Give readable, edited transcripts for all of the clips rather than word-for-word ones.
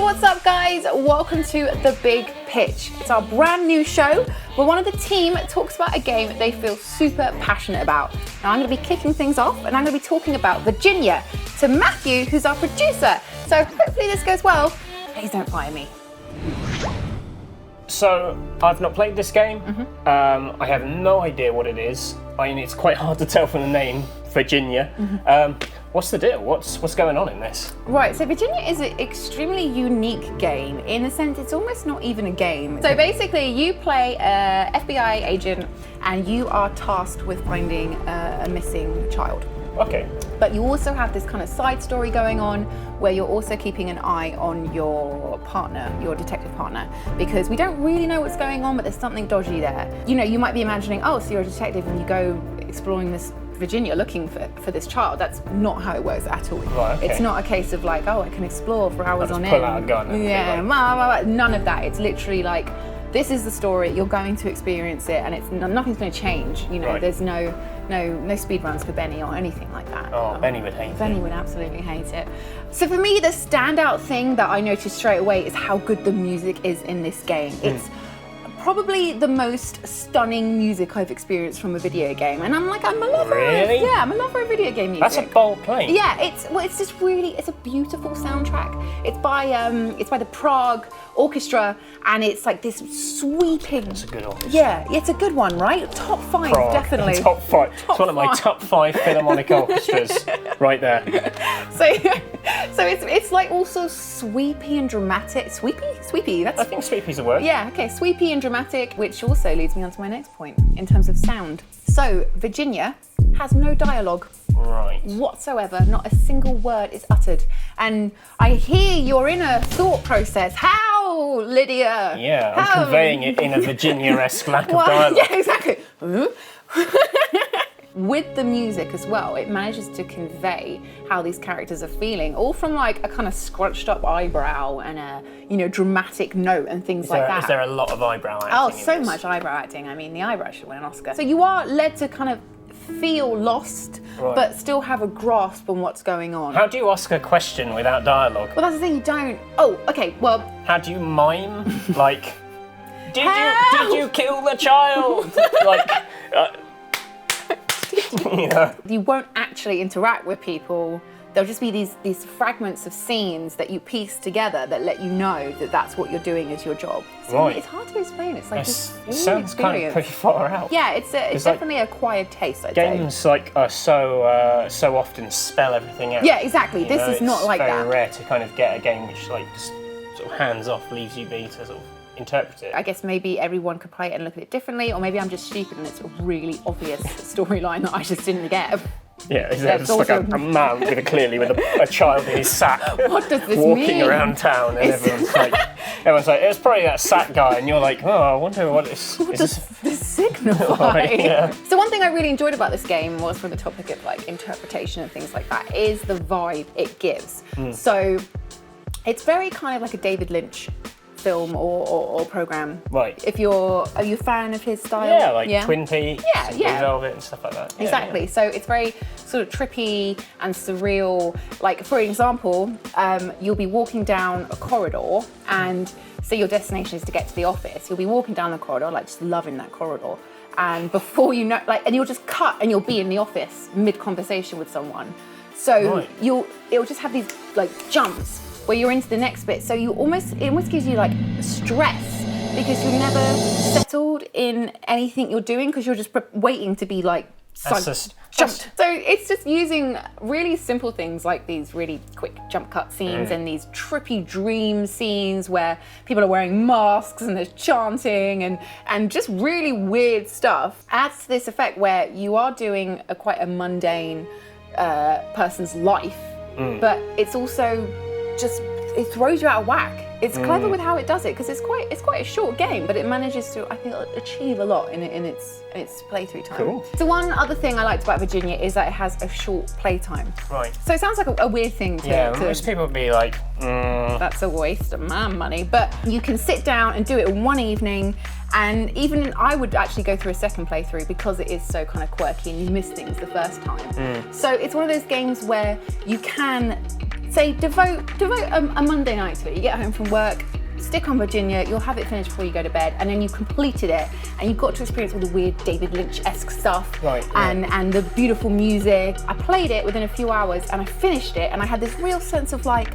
what's up guys? Welcome to The Big Pitch. It's our brand new show where one of the team talks about a game they feel super passionate about. Now I'm going to be kicking things off and I'm going to be talking about Virginia to Matthew, who's our producer. So hopefully this goes well. Please don't fire me. So, I've not played this game. I have no idea what it is. I mean, it's quite hard to tell from the name, Virginia. What's the deal? What's going on in this? Right, so Virginia is an extremely unique game. In a sense, it's almost not even a game. So basically, you play a FBI agent and you are tasked with finding a missing child. Okay. But you also have this kind of side story going on where you're also keeping an eye on your partner, your detective partner, because we don't really know what's going on, but there's something dodgy there. You know, you might be imagining, oh, so you're a detective and you go exploring this Virginia looking for this child. That's not how it works at all. Right, okay. It's not a case of like, oh, I can explore for hours on end. Pull out a gun. And None of that. It's literally like, this is the story, you're going to experience it, and it's nothing's going to change. You know, There's no speed runs for Benny or anything like that. Oh, Benny would hate it. Benny would absolutely hate it. So for me, the standout thing that I noticed straight away is how good the music is in this game. It's probably the most stunning music I've experienced from a video game, and I'm a lover. Really? I'm a lover of video game music. That's a bold claim. Yeah, it's a beautiful soundtrack. It's by the Prague Orchestra, and it's like this sweeping. It's a good orchestra. Yeah, it's a good one, right? Top 5, Prague, definitely. Top 5. It's one of my top 5 philharmonic orchestras, right there. So it's like also sweepy and dramatic. Sweepy. I think sweepy's a word. Yeah, okay, sweepy and dramatic, which also leads me on to my next point in terms of sound. So Virginia has no dialogue. Right. Whatsoever, not a single word is uttered. And I hear your inner thought process. How, Lydia? Yeah, I'm conveying it in a Virginia-esque lack of dialogue. Yeah, exactly. With the music as well, it manages to convey how these characters are feeling, all from like a kind of scrunched up eyebrow and a dramatic note and things like that. Is there a lot of eyebrow acting? Oh, so much eyebrow acting. I mean, the eyebrow should win an Oscar. So you are led to kind of feel lost, but still have a grasp on what's going on. How do you ask a question without dialogue? Well, that's the thing, you don't. Oh, okay, well. How do you mime? Like, did you kill the child? Like, you know. You won't actually interact with people. There'll just be these fragments of scenes that you piece together that let you know that that's what you're doing as your job. So it's hard to explain. It's like this sounds kind of pretty far out. Yeah, it's definitely an acquired taste, I'd say. Games like are so often spell everything out. Yeah, exactly. This is not like that. It's very rare to kind of get a game which like just sort of hands off, leaves you be to sort of interpret it. I guess maybe everyone could play it and look at it differently, or maybe I'm just stupid and it's a really obvious storyline that I just didn't get. Yeah, it's like a man with a child in his sack. What does this walking mean? around town, and everyone's like, it's probably that sack guy, and you're like, oh, I wonder what is this signify? Yeah. So one thing I really enjoyed about this game was, from the topic of like interpretation and things like that, is the vibe it gives. So it's very kind of like a David Lynch film or program. Right. Are you a fan of his style? Yeah, like Twin Peaks, Blue Velvet and stuff like that. Exactly. Yeah. So it's very sort of trippy and surreal. Like, for example, you'll be walking down a corridor, and say your destination is to get to the office. You'll be walking down the corridor, like just loving that corridor. And before you know, and you'll just cut and you'll be in the office mid-conversation with someone. So it'll just have these like jumps where you're into the next bit. So it almost gives you like stress because you're never settled in anything you're doing because you're just waiting to be like jumped. So it's just using really simple things like these really quick jump cut scenes and these trippy dream scenes where people are wearing masks and there's chanting and just really weird stuff. Adds to this effect where you are doing quite a mundane person's life, but it's also it throws you out of whack. It's clever with how it does it because it's quite a short game, but it manages to, I think, achieve a lot in its playthrough time. Cool. So one other thing I liked about Virginia is that it has a short playtime. Right. So it sounds like a weird thing to. Yeah, most people would be like, that's a waste of my money. But you can sit down and do it in one evening, and even I would actually go through a second playthrough because it is so kind of quirky and you miss things the first time. So it's one of those games where you can say devote a Monday night to it. You get home from work, stick on Virginia, you'll have it finished before you go to bed, and then you completed it, and you've got to experience all the weird David Lynch-esque stuff, Right, yeah. and the beautiful music. I played it within a few hours, and I finished it, and I had this real sense of like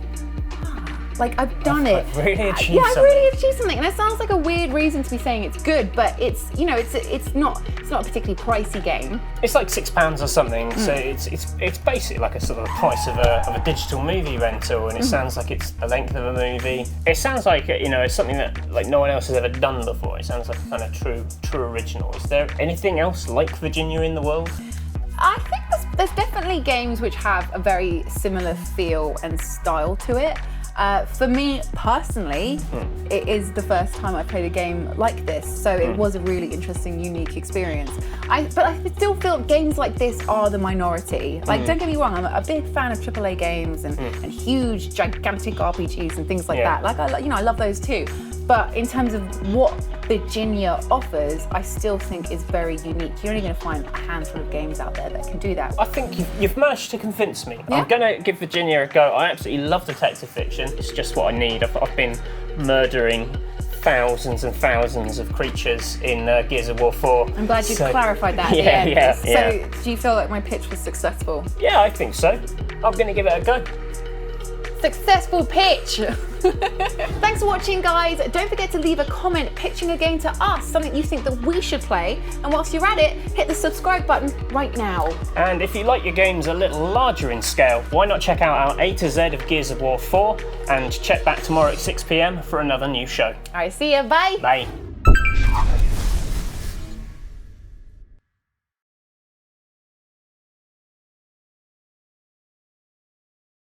I've done it. I've really achieved Yeah, I something. really achieved something, and it sounds like a weird reason to be saying it's good, but it's it's not a particularly pricey game. It's like £6 or something, so it's basically like a sort of price of a digital movie rental, and it sounds like it's the length of a movie. It sounds like it's something that like no one else has ever done before. It sounds like a kind of true original. Is there anything else like Virginia in the world? I think there's definitely games which have a very similar feel and style to it. For me personally, it is the first time I played a game like this, so it was a really interesting, unique experience. But I still feel games like this are the minority. Like, don't get me wrong, I'm a big fan of AAA games and huge, gigantic RPGs and things like that. Like, I love those too. But in terms of what Virginia offers, I still think is very unique. You're only going to find a handful of games out there that can do that. I think you've managed to convince me. Yeah? I'm going to give Virginia a go. I absolutely love detective fiction. It's just what I need. I've been murdering thousands and thousands of creatures in Gears of War 4. I'm glad you clarified that at the end. So do you feel like my pitch was successful? Yeah, I think so. I'm going to give it a go. Successful pitch! Thanks for watching, guys. Don't forget to leave a comment pitching a game to us, something you think that we should play. And whilst you're at it, hit the subscribe button right now. And if you like your games a little larger in scale, why not check out our A to Z of Gears of War 4 and check back tomorrow at 6 PM for another new show. All right, see ya. Bye. Bye.